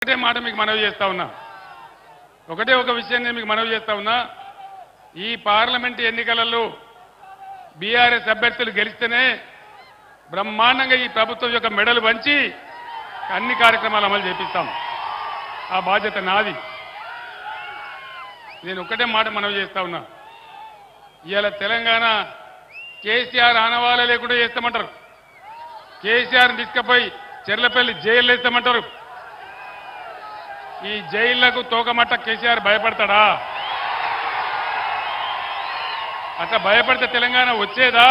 ఒకటే మాట మీకు మనవి చేస్తా ఉన్నా, ఒకటే ఒక విషయం నేను మీకు మనవి చేస్తా ఉన్నా. ఈ పార్లమెంట్ ఎన్నికలలో బీఆర్ఎస్ అభ్యర్థులు గెలిస్తేనే బ్రహ్మాండంగా ఈ ప్రభుత్వం యొక్క మెడలు వంచి అన్ని కార్యక్రమాలు అమలు చేపిస్తాం. ఆ బాధ్యత నాది. నేను ఒకటే మాట మనవి చేస్తా ఉన్నా. ఇవాళ తెలంగాణ కేసీఆర్ ఆనవాళ్ళ లేకుండా చేస్తామంటారు. కేసీఆర్ని తీసుకుపోయి చెర్లపల్లి జైలు వేస్తామంటారు. ఈ జైళ్లకు తోకమట్ట కేసీఆర్ భయపడతాడా? అట్లా భయపడితే తెలంగాణ వచ్చేదా?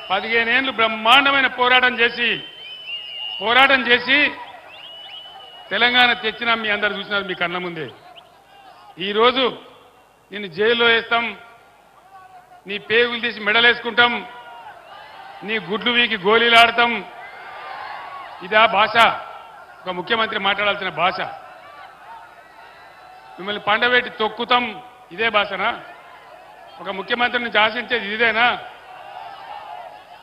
15 ఏళ్ళు బ్రహ్మాండమైన పోరాటం చేసి తెలంగాణ తెచ్చినా మీ అందరు చూసినారు మీ కళ్ళ ముందే. ఈరోజు నిన్ను జైల్లో వేస్తాం, నీ పేగులు తీసి మెడలేసుకుంటాం, నీ గుడ్లు వీకి గోళీలాడతాం. ఇదా భాష? ఒక ముఖ్యమంత్రి మాట్లాడాల్సిన భాష? మిమ్మల్ని పండబెట్టి తొక్కుతాం, ఇదే భాషనా? ఒక ముఖ్యమంత్రి నుంచి ఆశించేది ఇదేనా?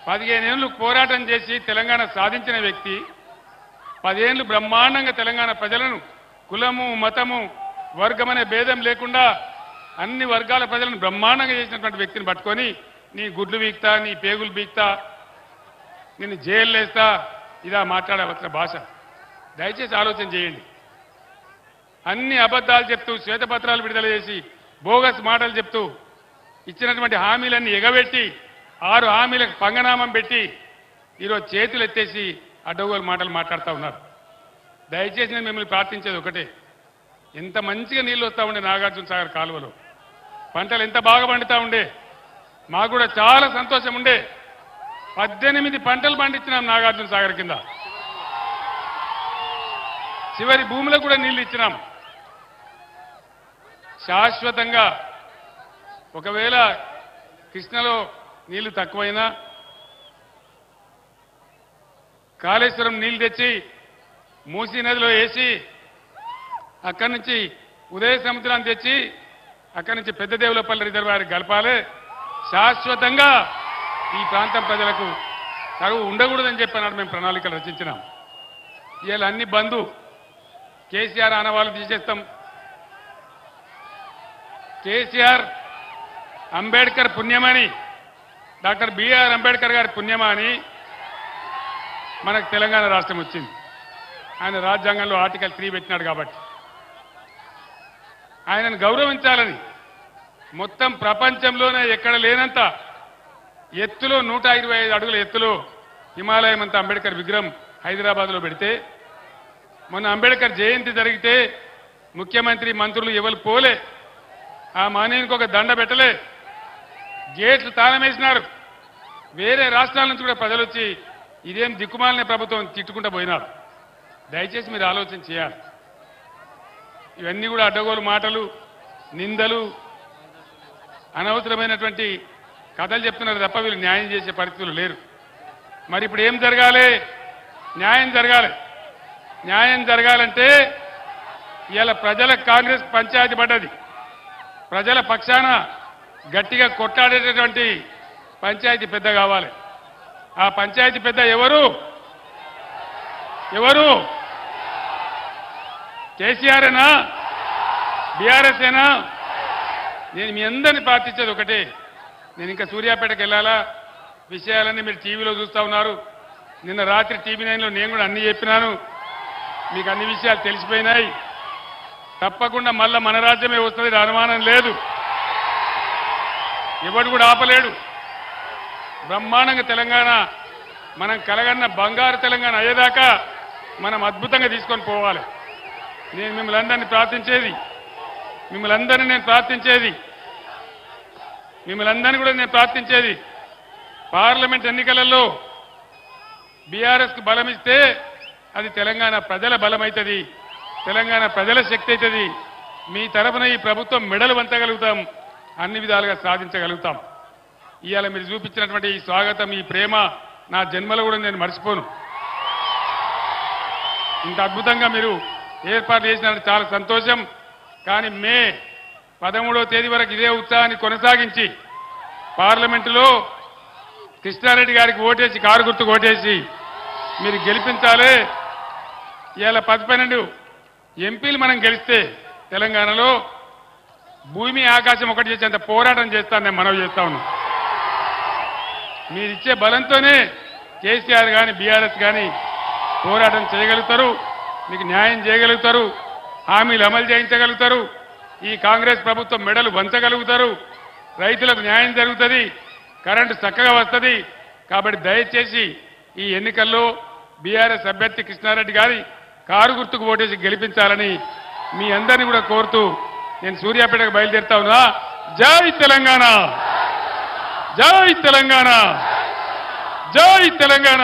15 ఏళ్ళు పోరాటం చేసి తెలంగాణ సాధించిన వ్యక్తి, 10 ఏళ్ళు బ్రహ్మాండంగా తెలంగాణ ప్రజలను కులము మతము వర్గమనే భేదం లేకుండా అన్ని వర్గాల ప్రజలను బ్రహ్మాండంగా చేసినటువంటి వ్యక్తిని పట్టుకొని నీ గుడ్లు బీక్తా, నీ పేగులు బీక్తా, నిన్ను జైలు వేస్తా, ఇదా మాట్లాడవలసిన భాష? దయచేసి ఆలోచన చేయండి. అన్ని అబద్ధాలు చెప్తూ శ్వేతపత్రాలు విడుదల చేసి బోగస్ మాటలు చెప్తూ ఇచ్చినటువంటి హామీలన్నీ ఎగబెట్టి 6 హామీలకు పంగనామం పెట్టి ఈరోజు చేతులు ఎత్తేసి అడ్డగోలు మాటలు మాట్లాడుతూ ఉన్నారు. దయచేసి నేను మిమ్మల్ని ప్రార్థించేది ఒకటే, ఎంత మంచిగా నీళ్ళు వస్తూ ఉండే నాగార్జున సాగర్ కాలువలో, పంటలు ఎంత బాగా పండుతూ ఉండే, మాకు కూడా చాలా సంతోషం ఉండే. 18 పంటలు పండించినాం నాగార్జున సాగర్ కింద. చివరి భూములకు కూడా నీళ్లు ఇచ్చినాం. శాశ్వతంగా ఒకవేళ కృష్ణలో నీళ్లు తక్కువైనా కాళేశ్వరం నీళ్లు తెచ్చి మూసీ నదిలో వేసి అక్కడి నుంచి ఉదయ సముద్రాన్ని తెచ్చి అక్కడి నుంచి పెద్దదేవులపల్లి రిజర్వాయర్ కలపాలి. శాశ్వతంగా ఈ ప్రాంతం ప్రజలకు కరువు ఉండకూడదని చెప్పినాడు. మేము ప్రణాళికలు రచించినాం. ఇవాళ అన్ని బంధు, కేసీఆర్ ఆనవాళ్ళు తీసేస్తాం. కేసీఆర్ అంబేద్కర్ పుణ్యమని, డాక్టర్ బిఆర్ అంబేద్కర్ గారి పుణ్యమని మనకు తెలంగాణ రాష్ట్రం వచ్చింది. ఆయన రాజ్యాంగంలో ఆర్టికల్ 3 పెట్టినాడు కాబట్టి ఆయనను గౌరవించాలని మొత్తం ప్రపంచంలోనే ఎక్కడ లేనంత ఎత్తులో 125 అడుగుల ఎత్తులో హిమాలయం అంతా అంబేద్కర్ విగ్రహం హైదరాబాద్లో పెడితే, మొన్న అంబేద్కర్ జయంతి జరిగితే ముఖ్యమంత్రి మంత్రులు ఎవరు పోలే, ఆ మానవునికి ఒక దండ పెట్టలే, గేట్లు తాళం వేసినారు. వేరే రాష్ట్రాల నుంచి కూడా ప్రజలు వచ్చి ఇదేం దిక్కుమాలిన ప్రభుత్వం తిట్టుకుంటూ పోయినారు. దయచేసి మీరు ఆలోచన చేయాలి. ఇవన్నీ కూడా అడ్డగోలు మాటలు, నిందలు, అనవసరమైనటువంటి కథలు చెప్తున్నారు తప్ప వీళ్ళు న్యాయం చేసే పరిస్థితులు లేరు. మరి ఇప్పుడు ఏం జరగాలి? న్యాయం జరగాలి. న్యాయం జరగాలంటే ఇవాళ ప్రజలకు కాంగ్రెస్ పంచాయతీ పడ్డది. ప్రజల పక్షాన గట్టిగా కొట్లాడేటటువంటి పంచాయతీ పెద్ద కావాలి. ఆ పంచాయతీ పెద్ద ఎవరు? కేసీఆర్ఏనా? బీఆర్ఎస్ఏనా? నేను మీ అందరినీ ప్రార్థించేది ఒకటే, నేను ఇంకా సూర్యాపేటకు వెళ్ళాలా, విషయాలన్నీ మీరు టీవీలో చూస్తూ ఉన్నారు. నిన్న రాత్రి టీవీ 9లో నేను కూడా అన్ని చెప్పినాను, మీకు అన్ని విషయాలు తెలిసిపోయినాయి. తప్పకుండా మళ్ళా మన రాజ్యమే వస్తుంది, అనుమానం లేదు. ఎవడు కూడా ఆపలేడు. బ్రహ్మాండంగా తెలంగాణ మనం కలగన్న బంగారు తెలంగాణ అయ్యేదాకా మనం అద్భుతంగా తీసుకొని పోవాలి. నేను మిమ్మల్ని అందరినీ ప్రార్థించేది, పార్లమెంట్ ఎన్నికలలో బీఆర్ఎస్కు బలమిస్తే అది తెలంగాణ ప్రజల బలమైతుంది, తెలంగాణ ప్రజల శక్తి అవుతుంది. మీ తరఫున ఈ ప్రభుత్వం మెడలు వంచగలుగుతాం, అన్ని విధాలుగా సాధించగలుగుతాం. ఇవాళ మీరు చూపించినటువంటి ఈ స్వాగతం, ఈ ప్రేమ నా జన్మలో కూడా నేను మర్చిపోను. ఇంత అద్భుతంగా మీరు ఏర్పాటు చేసినట్టు చాలా సంతోషం. కానీ మే 13వ తేదీ వరకు ఇదే ఉత్సాహాన్ని కొనసాగించి పార్లమెంటులో కృష్ణారెడ్డి గారికి ఓటేసి, కారు గుర్తుకు ఓటేసి మీరు గెలిపించాలి. ఇవాళ 10-12 ఎంపీలు మనం గెలిస్తే తెలంగాణలో భూమి ఆకాశం ఒకటి చేసేంత పోరాటం చేస్తాను నేను మనవి చేస్తా ఉన్నాను. మీరిచ్చే బలంతోనే కేసీఆర్ కానీ బీఆర్ఎస్ కానీ పోరాటం చేయగలుగుతారు, మీకు న్యాయం చేయగలుగుతారు, హామీలు అమలు చేయించగలుగుతారు, ఈ కాంగ్రెస్ ప్రభుత్వం మెడలు వంచగలుగుతారు, రైతులకు న్యాయం జరుగుతుంది, కరెంటు చక్కగా వస్తుంది. కాబట్టి దయచేసి ఈ ఎన్నికల్లో బీఆర్ఎస్ అభ్యర్థి కృష్ణారెడ్డి గారి కారు గుర్తుకు ఓటేసి గెలిపించాలని మీ అందరినీ కూడా కోరుతూ నేను సూర్యాపేటకు బయలుదేరుతా ఉన్నా. జై తెలంగాణ, జై తెలంగాణ, జై తెలంగాణ.